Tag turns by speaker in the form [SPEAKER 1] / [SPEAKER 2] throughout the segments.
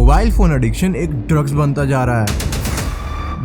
[SPEAKER 1] Mobile phone addiction एक drugs बनता जा रहा है।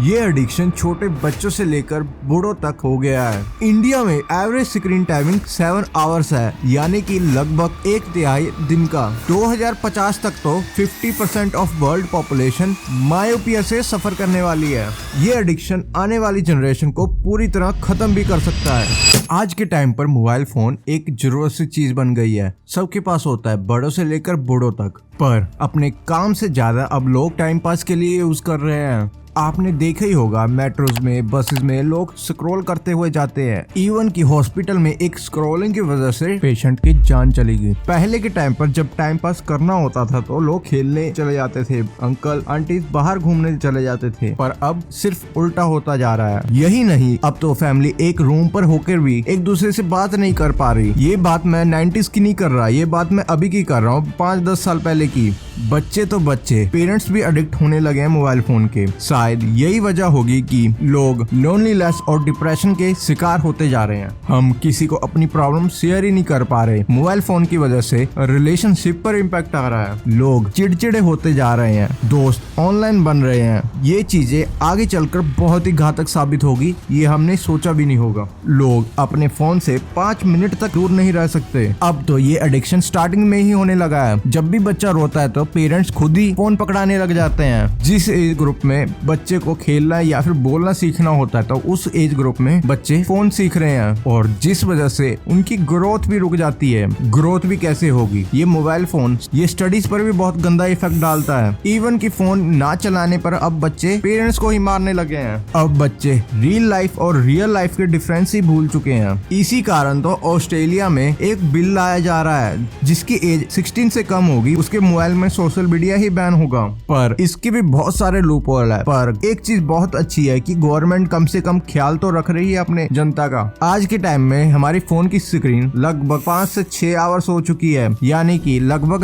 [SPEAKER 1] ये एडिक्शन छोटे बच्चों से लेकर बूढ़ों तक हो गया है। इंडिया में एवरेज स्क्रीन टाइमिंग 7 आवर्स है, यानी कि लगभग 1/3 दिन का। 2050 तक तो 50% ऑफ वर्ल्ड पॉपुलेशन मायोपिया से सफर करने वाली है। ये एडिक्शन आने वाली जनरेशन को पूरी तरह खत्म भी कर सकता है। आज के टाइम पर मोबाइल फोन एक जरूरत सी चीज बन गई है। सबके पास होता है, बड़ों से लेकर बूढ़ों तक। पर अपने काम से ज्यादा अब लोग टाइम पास के लिए यूज कर रहे हैं। आपने देखा ही होगा, मेट्रोज में, बसेस में लोग स्क्रॉल करते हुए जाते हैं। इवन की हॉस्पिटल में एक स्क्रॉलिंग की वजह से पेशेंट की जान चली गई। पहले के टाइम पर जब टाइम पास करना होता था तो लोग खेलने चले जाते थे, अंकल आंटी बाहर घूमने चले जाते थे। पर अब सिर्फ उल्टा होता जा रहा है। यही नहीं, अब तो फैमिली एक रूम पर होकर भी एक दूसरे से बात नहीं कर पा रही। ये बात मैं 90s की नहीं कर रहा, ये बात मैं अभी की कर रहा हूँ, 5-10 साल पहले की। बच्चे तो बच्चे, पेरेंट्स भी एडिक्ट होने लगे हैं मोबाइल फोन के। शायद यही वजह होगी कि लोग लोनलीनेस और डिप्रेशन के शिकार होते जा रहे हैं। हम किसी को अपनी प्रॉब्लम शेयर ही नहीं कर पा रहे। मोबाइल फोन की वजह से रिलेशनशिप पर इम्पैक्ट आ रहा है। लोग चिड़चिड़े होते जा रहे हैं, दोस्त ऑनलाइन बन रहे हैं। ये चीजें आगे चलकर बहुत ही घातक साबित होगी, ये हमने सोचा भी नहीं होगा। लोग अपने फोन से 5 मिनट तक दूर नहीं रह सकते। अब तो ये एडिक्शन स्टार्टिंग में ही होने लगा है। जब भी बच्चा रोता है तो पेरेंट्स खुद ही फोन पकड़ाने लग जाते हैं। जिस एज ग्रुप में बच्चे को खेलना या फिर बोलना सीखना होता है तो उस एज ग्रुप में बच्चे फोन सीख रहे हैं, और जिस वजह से उनकी ग्रोथ भी रुक जाती है। ग्रोथ भी कैसे होगी? ये मोबाइल फोन ये स्टडीज पर भी बहुत गंदा इफेक्ट डालता है। इवन की फोन ना चलाने पर अब बच्चे पेरेंट्स को ही मारने लगे हैं। अब बच्चे रियल लाइफ और रियल लाइफ के डिफरेंस ही भूल चुके हैं। इसी कारण तो ऑस्ट्रेलिया में एक बिल लाया जा रहा है, जिसकी एज 16 से कम होगी उसके मोबाइल में सोशल मीडिया ही बैन होगा। पर इसके भी बहुत सारे लूप होल है। पर एक चीज बहुत अच्छी है कि गवर्नमेंट कम से कम ख्याल तो रख रही है अपने जनता का। आज के टाइम में हमारी फोन की स्क्रीन लगभग 5 से 6 आवर्स हो चुकी है, यानी कि लगभग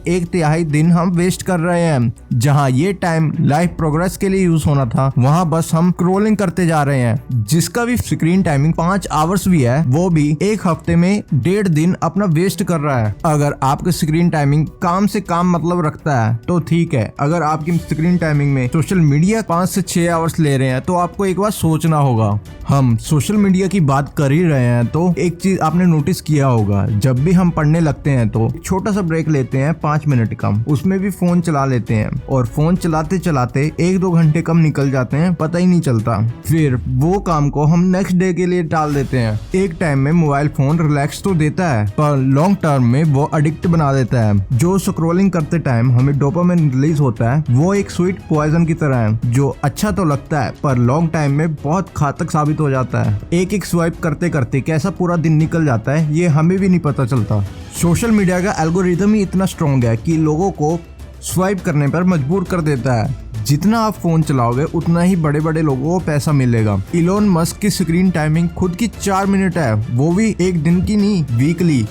[SPEAKER 1] 1/3 दिन हम वेस्ट कर रहे हैं। जहां ये टाइम लाइफ प्रोग्रेस के लिए यूज होना था, वहां बस हम स्क्रॉलिंग करते जा रहे हैं। जिसका भी स्क्रीन टाइमिंग 5 आवर्स भी है, वो भी एक हफ्ते में 1.5 दिन अपना वेस्ट कर रहा है। अगर आपका स्क्रीन टाइमिंग काम से काम मतलब रखता है तो ठीक है। अगर आपकी स्क्रीन टाइमिंग में सोशल मीडिया 5 से 6 आवर्स ले रहे हैं तो आपको एक बार सोचना होगा। हम सोशल मीडिया की बात कर ही रहे हैं तो एक चीज आपने नोटिस किया होगा, जब भी हम पढ़ने लगते हैं तो छोटा सा ब्रेक लेते हैं 5 मिनट का, उसमें भी फोन चला लेते हैं, और फोन चलाते चलाते 1-2 घंटे कम निकल जाते हैं, पता ही नहीं चलता। फिर वो काम को हम नेक्स्ट डे के लिए टाल देते हैं। एक टाइम में मोबाइल फोन रिलैक्स तो देता है, पर लॉन्ग टर्म में वो एडिक्ट बना देता है। जो स्क्रॉलिंग करते टाइम हमें डोपामिन रिलीज होता है, वो एक स्वीट पॉइजन की तरह है, जो अच्छा तो लगता है पर लॉन्ग टाइम में बहुत घातक साबित हो जाता है। एक स्वाइप करते करते कैसा पूरा दिन निकल जाता है ये हमें भी नहीं पता चलता। सोशल मीडिया का एल्गोरिथम ही इतना स्ट्रॉन्ग है कि लोगों को स्वाइप करने पर मजबूर कर देता है। जितना आप फोन चलाओगे उतना ही बड़े बड़े लोगों को पैसा मिलेगा। इलोन मस्क की स्क्रीन टाइमिंग खुद की 4 मिनट है, वो भी एक दिन की नहीं, weekly.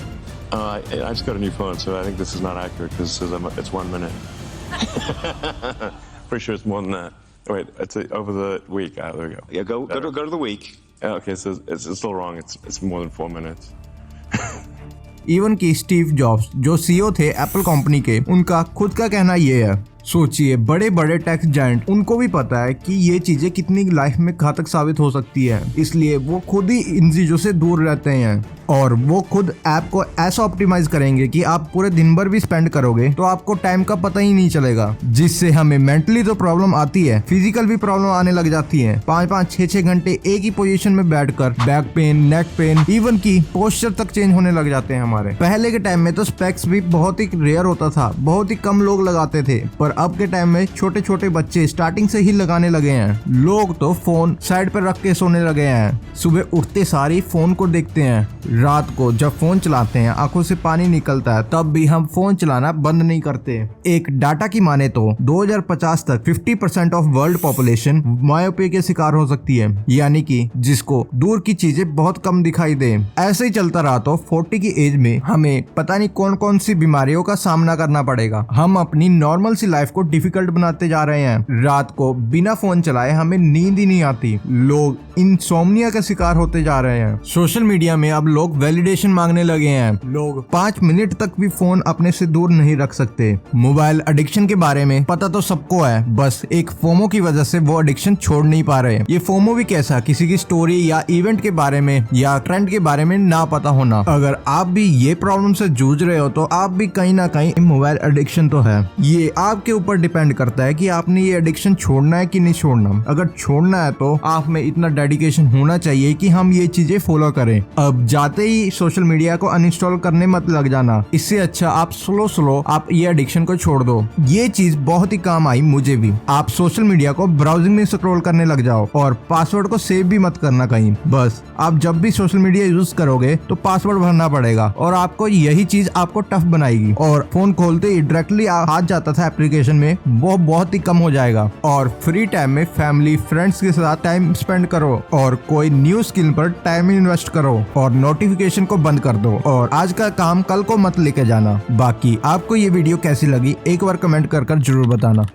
[SPEAKER 2] I just got a new phone, so I think this is not accurate because it says it's 1 minute. Pretty sure it's more than that. Wait, it's over the week. There we go.
[SPEAKER 3] Yeah, go to the week.
[SPEAKER 2] Okay, so it's still wrong. It's more than 4 minutes.
[SPEAKER 1] Even की Steve jobs जो CEO थे Apple company के, उनका खुद का कहना ये है। सोचिए, बड़े बड़े टेक जायंट, उनको भी पता है कि ये चीजें कितनी लाइफ में घातक साबित हो सकती है, इसलिए वो खुद ही इन चीजों से दूर रहते हैं। और वो खुद ऐप को ऐसा ऑप्टिमाइज करेंगे कि आप पूरे दिन भर भी स्पेंड करोगे तो आपको टाइम का पता ही नहीं चलेगा। जिससे हमें मेंटली तो प्रॉब्लम आती है, फिजिकल भी प्रॉब्लम आने लग जाती है। 5-5, 6-6 घंटे एक ही पोजीशन में बैठकर back pain, neck pain, even की पोस्चर तक चेंज होने लग जाते हैं हमारे। पहले के टाइम में तो स्पेक्स भी बहुत ही रेयर होता था, बहुत ही कम लोग लगाते थे, पर अब के टाइम में छोटे छोटे बच्चे स्टार्टिंग से ही लगाने लगे हैं। लोग तो फोन साइड पर रख के सोने लगे हैं। सुबह उठते सारी फोन को देखते हैं। रात को जब फोन चलाते हैं आंखों से पानी निकलता है, तब भी हम फोन चलाना बंद नहीं करते। एक डाटा की माने तो 2050 तक 50% ऑफ वर्ल्ड पॉपुलेशन मायोपिया के शिकार हो सकती है, यानी कि जिसको दूर की चीजें बहुत कम दिखाई दे। ऐसे ही चलता रहा तो 40 की एज में हमें पता नहीं कौन कौन सी बीमारियों का सामना करना पड़ेगा। हम अपनी नॉर्मल सी लाइफ लाइफ को डिफिकल्ट बनाते जा रहे हैं। रात को बिना फोन चलाए हमें नींद ही नहीं आती। लोग इंसोम्निया का शिकार होते जा रहे हैं। सोशल मीडिया में अब लोग वैलिडेशन मांगने लगे हैं। लोग 5 मिनट तक भी फोन अपने से दूर नहीं रख सकते। मोबाइल एडिक्शन के बारे में पता तो सबको है, बस एक फोमो की वजह से वो एडिक्शन छोड़ नहीं पा रहे। ये फोमो भी कैसा, किसी की स्टोरी या इवेंट के बारे में या ट्रेंड के बारे में ना पता होना। अगर आप भी ये प्रॉब्लम से जूझ रहे हो तो आप भी कहीं ना कहीं मोबाइल एडिक्शन तो है। ये आपके ऊपर डिपेंड करता है कि आपने ये एडिक्शन छोड़ना है कि नहीं छोड़ना। अगर छोड़ना है तो आप में इतना डेडिकेशन होना चाहिए कि हम ये चीजें फॉलो करें। अब जाते ही सोशल मीडिया को अनइंस्टॉल करने मत लग जाना। इससे अच्छा आप स्लो आप ये एडिक्शन को छोड़ दो। ये चीज बहुत ही काम आई मुझे भी। आप सोशल मीडिया को ब्राउजिंग में स्क्रॉल करने लग जाओ और पासवर्ड को सेव भी मत करना कहीं। बस आप जब भी सोशल मीडिया यूज करोगे तो पासवर्ड भरना पड़ेगा और आपको यही चीज आपको टफ बनाएगी। और फोन खोलते ही डायरेक्टली हाथ जाता था एप्लीकेशन में, वो बहुत ही कम हो जाएगा। और फ्री टाइम में फैमिली फ्रेंड्स के साथ टाइम स्पेंड करो और कोई न्यू स्किल पर टाइम इन्वेस्ट करो और नोटिफिकेशन को बंद कर दो। और आज का काम कल को मत लेके जाना। बाकी आपको ये वीडियो कैसी लगी एक बार कमेंट कर जरूर बताना।